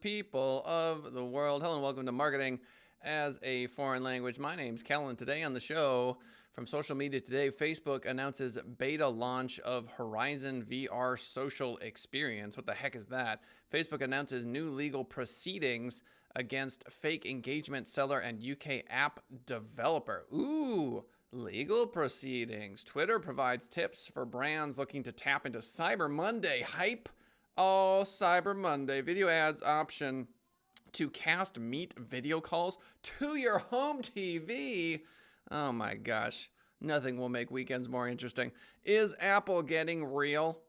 People of the world. Hello and welcome to Marketing as a Foreign Language. My name's Kellen. Today on the show from social media today, Facebook announces beta launch of Horizon VR social experience. What the heck is that? Facebook announces new legal proceedings against fake engagement seller and UK app developer. Ooh, legal proceedings. Twitter provides tips for brands looking to tap into Cyber Monday hype. Oh, Cyber Monday. Video ads option to cast Meet video calls to your home TV. Oh my gosh. Nothing will make weekends more interesting. Is Apple getting real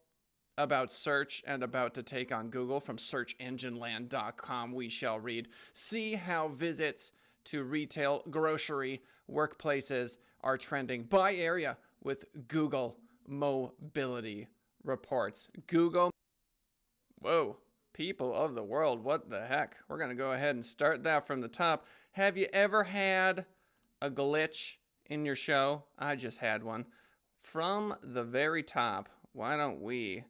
about search and about to take on Google? From searchengineland.com, we shall read. See how visits to retail, grocery, workplaces are trending by area with Google mobility reports. Google. Whoa, people of the world, what the heck? We're going to go ahead and start that from the top. Have you ever had a glitch in your show? I just had one. From the very top, why don't we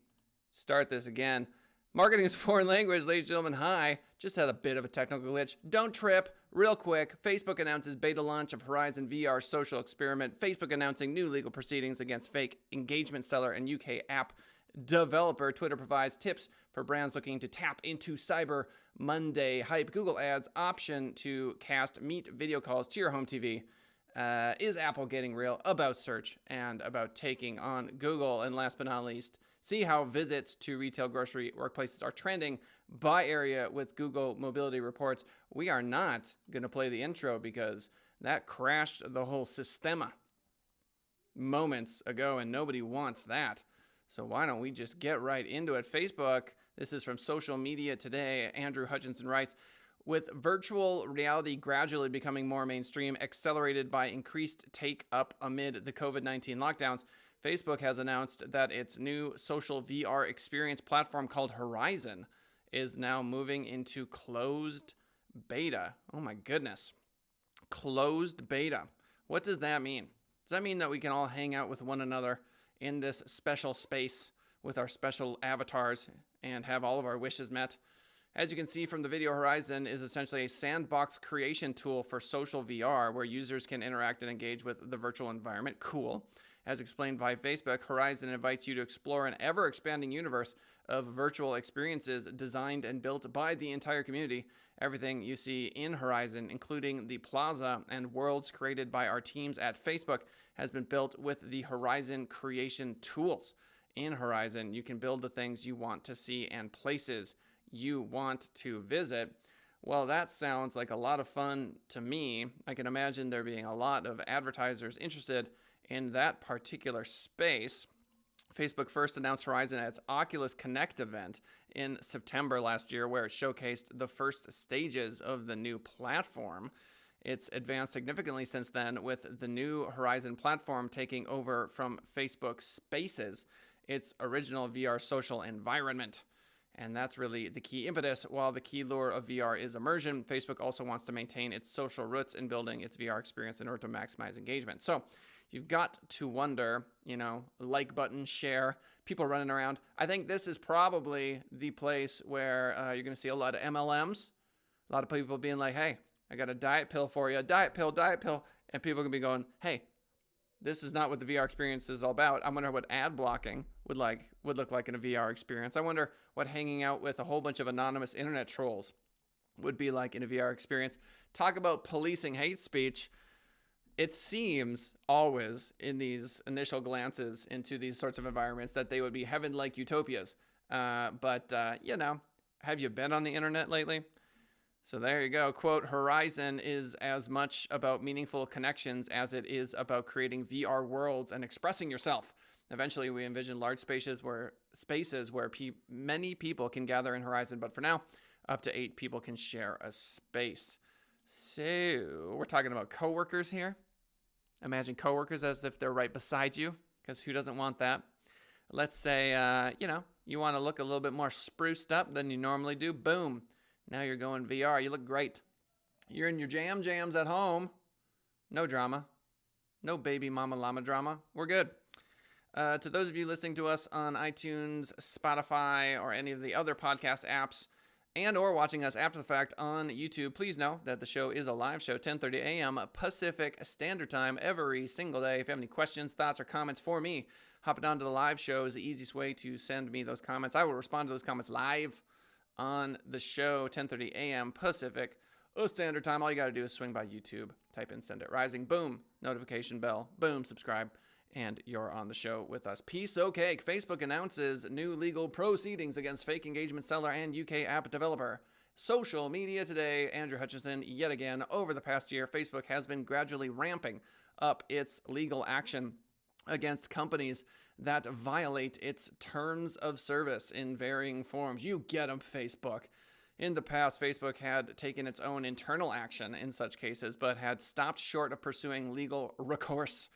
start this again? Marketing is Foreign Language, ladies and gentlemen. Hi, just had a bit of a technical glitch. Don't trip. Real quick, Facebook announces beta launch of Horizon VR social experiment. Facebook announcing new legal proceedings against fake engagement seller and UK app developer. Twitter provides tips for brands looking to tap into Cyber Monday hype. Google adds option to cast Meet video calls to your home TV. Is Apple getting real about search and about taking on Google? And last but not least, see how visits to retail, grocery, workplaces are trending by area with Google mobility reports. We are not going to play the intro because that crashed the whole Sistema moments ago, and nobody wants that. So why don't we just get right into it? Facebook, this is from Social Media Today. Andrew Hutchinson writes, with virtual reality gradually becoming more mainstream, accelerated by increased take-up amid the COVID-19 lockdowns, Facebook has announced that its new social VR experience platform called Horizon is now moving into closed beta. Oh my goodness. Closed beta. What does that mean? Does that mean that we can all hang out with one another in this special space with our special avatars and have all of our wishes met? As you can see from the video, Horizon is essentially a sandbox creation tool for social VR where users can interact and engage with the virtual environment. Cool. As explained by Facebook, Horizon invites you to explore an ever-expanding universe of virtual experiences designed and built by the entire community. Everything you see in Horizon, including the plaza and worlds created by our teams at Facebook, has been built with the Horizon creation tools. In Horizon, you can build the things you want to see and places you want to visit. Well, that sounds like a lot of fun to me. I can imagine there being a lot of advertisers interested in that particular space. Facebook first announced Horizon at its Oculus Connect event in September last year, where it showcased the first stages of the new platform. It's advanced significantly since then, with the new Horizon platform taking over from Facebook Spaces, its original VR social environment. And that's really the key impetus. While the key lure of VR is immersion, Facebook also wants to maintain its social roots in building its VR experience in order to maximize engagement. So you've got to wonder, like button, share, people running around. I think this is probably the place where you're going to see a lot of MLMs, a lot of people being like, hey, I got a diet pill for you, diet pill. And people are going to be going, hey, this is not what the VR experience is all about. I wonder what ad blocking would look like in a VR experience. I wonder what hanging out with a whole bunch of anonymous internet trolls would be like in a VR experience. Talk about policing hate speech. It seems always in these initial glances into these sorts of environments that they would be heaven-like utopias. But have you been on the internet lately? So there you go. Quote, Horizon is as much about meaningful connections as it is about creating VR worlds and expressing yourself. Eventually, we envision large spaces where many people can gather in Horizon, but for now, up to 8 people can share a space. So we're talking about coworkers here. Imagine coworkers as if they're right beside you, because who doesn't want that? Let's say, you want to look a little bit more spruced up than you normally do. Boom. Now you're going VR. You look great. You're in your jams at home. No drama. No baby mama llama drama. We're good. To those of you listening to us on iTunes, Spotify, or any of the other podcast apps, and or watching us after the fact on YouTube, please know that the show is a live show, 10:30 a.m. Pacific Standard Time every single day. If you have any questions, thoughts, or comments for me, hopping on to the live show is the easiest way to send me those comments. I will respond to those comments live on the show, 10:30 a.m. Pacific Standard Time. All you got to do is swing by YouTube, type in Send It Rising, boom, notification bell, boom, subscribe, and you're on the show with us. Piece o' cake. Facebook announces new legal proceedings against fake engagement seller and UK app developer. Social media today. Andrew Hutchinson, yet again, over the past year, Facebook has been gradually ramping up its legal action against companies that violate its terms of service in varying forms. You get them, Facebook. In the past, Facebook had taken its own internal action in such cases, but had stopped short of pursuing legal recourse.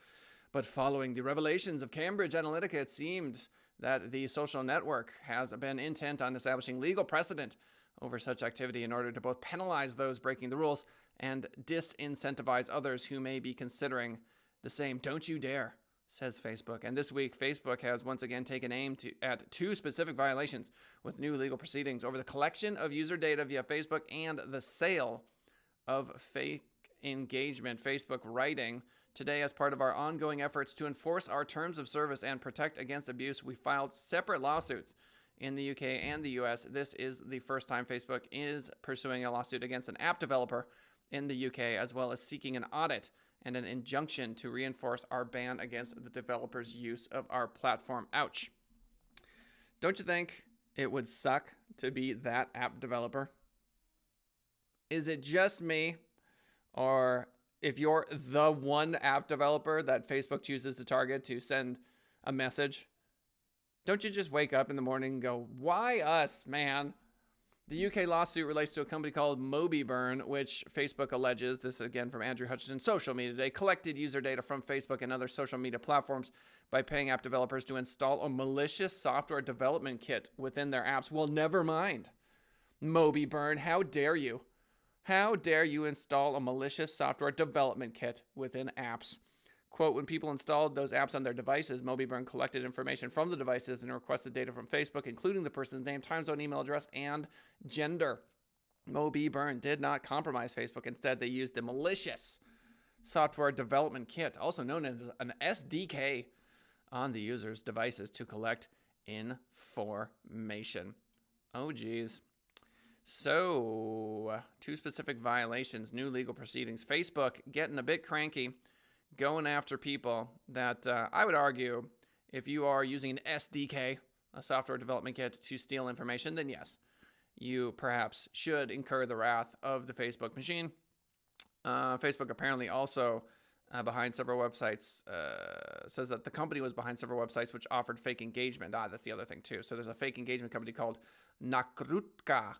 But following the revelations of Cambridge Analytica, it seemed that the social network has been intent on establishing legal precedent over such activity in order to both penalize those breaking the rules and disincentivize others who may be considering the same. Don't you dare, says Facebook. And this week, Facebook has once again taken aim at two specific violations with new legal proceedings over the collection of user data via Facebook and the sale of fake engagement. Facebook writing, today, as part of our ongoing efforts to enforce our terms of service and protect against abuse, we filed separate lawsuits in the UK and the US. This is the first time Facebook is pursuing a lawsuit against an app developer in the UK, as well as seeking an audit and an injunction to reinforce our ban against the developer's use of our platform. Ouch. Don't you think it would suck to be that app developer? Is it just me? Or if you're the one app developer that Facebook chooses to target to send a message, don't you just wake up in the morning and go, why us, man? The UK lawsuit relates to a company called MobiBurn, which Facebook alleges, this again from Andrew Hutchinson, Social Media Today, collected user data from Facebook and other social media platforms by paying app developers to install a malicious software development kit within their apps. Well, never mind. MobiBurn, how dare you? How dare you install a malicious software development kit within apps? Quote, when people installed those apps on their devices, MobiBurn collected information from the devices and requested data from Facebook, including the person's name, time zone, email address, and gender. MobiBurn did not compromise Facebook. Instead, they used a malicious software development kit, also known as an SDK, on the user's devices to collect information. Oh, geez. So, two specific violations, new legal proceedings. Facebook getting a bit cranky, going after people that I would argue, if you are using an SDK, a software development kit, to steal information, then yes, you perhaps should incur the wrath of the Facebook machine. Facebook apparently also behind several websites, says that the company was behind several websites which offered fake engagement. That's the other thing too. So there's a fake engagement company called Nakrutka.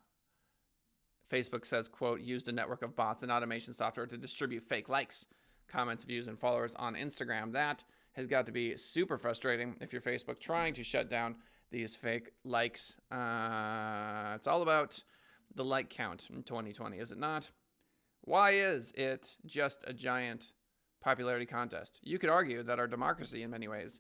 Facebook says, quote, used a network of bots and automation software to distribute fake likes, comments, views, and followers on Instagram. That has got to be super frustrating if you're Facebook trying to shut down these fake likes. It's all about the like count in 2020, is it not? Why is it just a giant popularity contest? You could argue that our democracy in many ways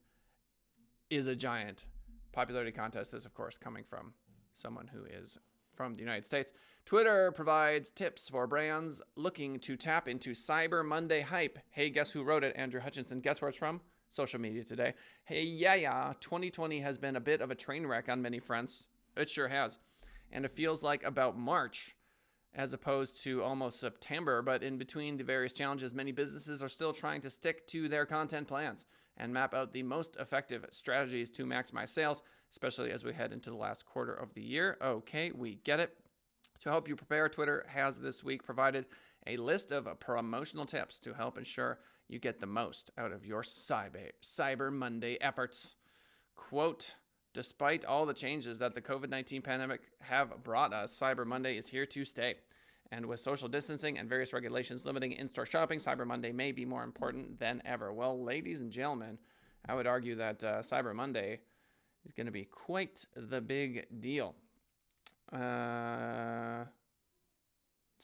is a giant popularity contest. This, of course, coming from someone who is from the United States. Twitter provides tips for brands looking to tap into Cyber Monday hype. Hey, guess who wrote it? Andrew Hutchinson. Guess where it's from? Social Media Today. Hey, yeah. 2020 has been a bit of a train wreck on many fronts. It sure has. And it feels like about March as opposed to almost September. But in between the various challenges, many businesses are still trying to stick to their content plans and map out the most effective strategies to maximize sales, especially as we head into the last quarter of the year. Okay, we get it. To help you prepare, Twitter has this week provided a list of promotional tips to help ensure you get the most out of your Cyber Monday efforts. Quote, despite all the changes that the COVID-19 pandemic have brought us, Cyber Monday is here to stay. And with social distancing and various regulations limiting in-store shopping, Cyber Monday may be more important than ever. Well, ladies and gentlemen, I would argue that Cyber Monday is going to be quite the big deal. It's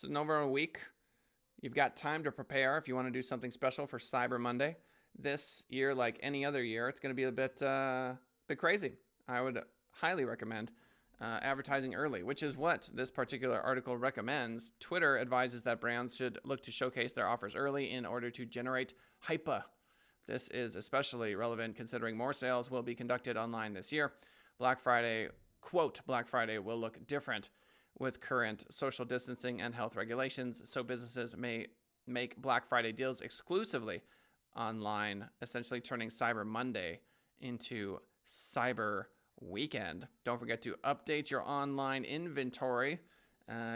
in over a week. You've got time to prepare if you want to do something special for Cyber Monday. This year, like any other year, it's going to be a bit crazy. I would highly recommend advertising early, which is what this particular article recommends. Twitter advises that brands should look to showcase their offers early in order to generate hype. This is especially relevant considering more sales will be conducted online this year. Black Friday, quote, Black Friday will look different with current social distancing and health regulations, so businesses may make Black Friday deals exclusively online, essentially turning Cyber Monday into Cyber Weekend. Don't forget to update your online inventory,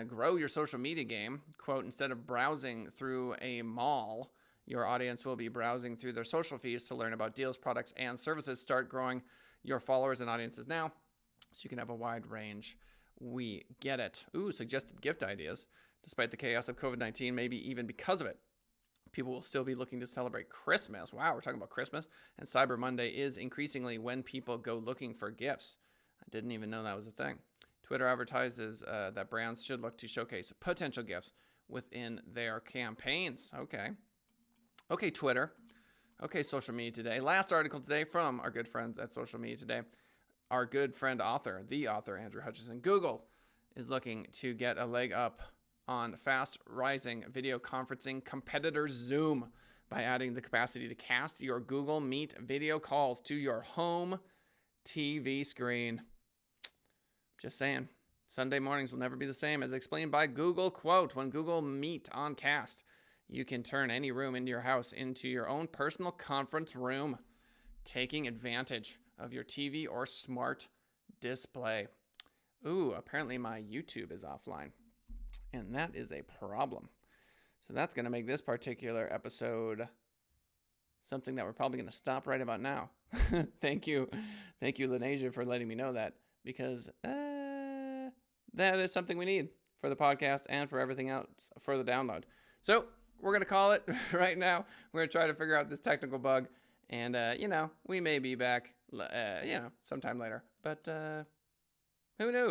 grow your social media game. Quote, instead of browsing through a mall, your audience will be browsing through their social feeds to learn about deals, products, and services. Start growing your followers and audiences now so you can have a wide range. We get it. Ooh, suggested gift ideas. Despite the chaos of COVID-19, maybe even because of it, people will still be looking to celebrate Christmas. Wow, we're talking about Christmas. And Cyber Monday is increasingly when people go looking for gifts. I didn't even know that was a thing. Twitter advertises that brands should look to showcase potential gifts within their campaigns. Okay, Twitter. Okay, Social Media Today. Last article today from our good friends at Social Media Today. Our good friend the author, Andrew Hutchison. Google is looking to get a leg up on fast-rising video conferencing competitor Zoom by adding the capacity to cast your Google Meet video calls to your home TV screen. Just saying, Sunday mornings will never be the same, as explained by Google. Quote, when Google Meet on Cast, you can turn any room in your house into your own personal conference room, taking advantage of your TV or smart display. Ooh, apparently my YouTube is offline. And that is a problem. So that's going to make this particular episode something that we're probably going to stop right about now. Thank you, Linasia, for letting me know that, because that is something we need for the podcast and for everything else for the download. So we're going to call it right now. We're going to try to figure out this technical bug. And, we may be back, sometime later. But who knows?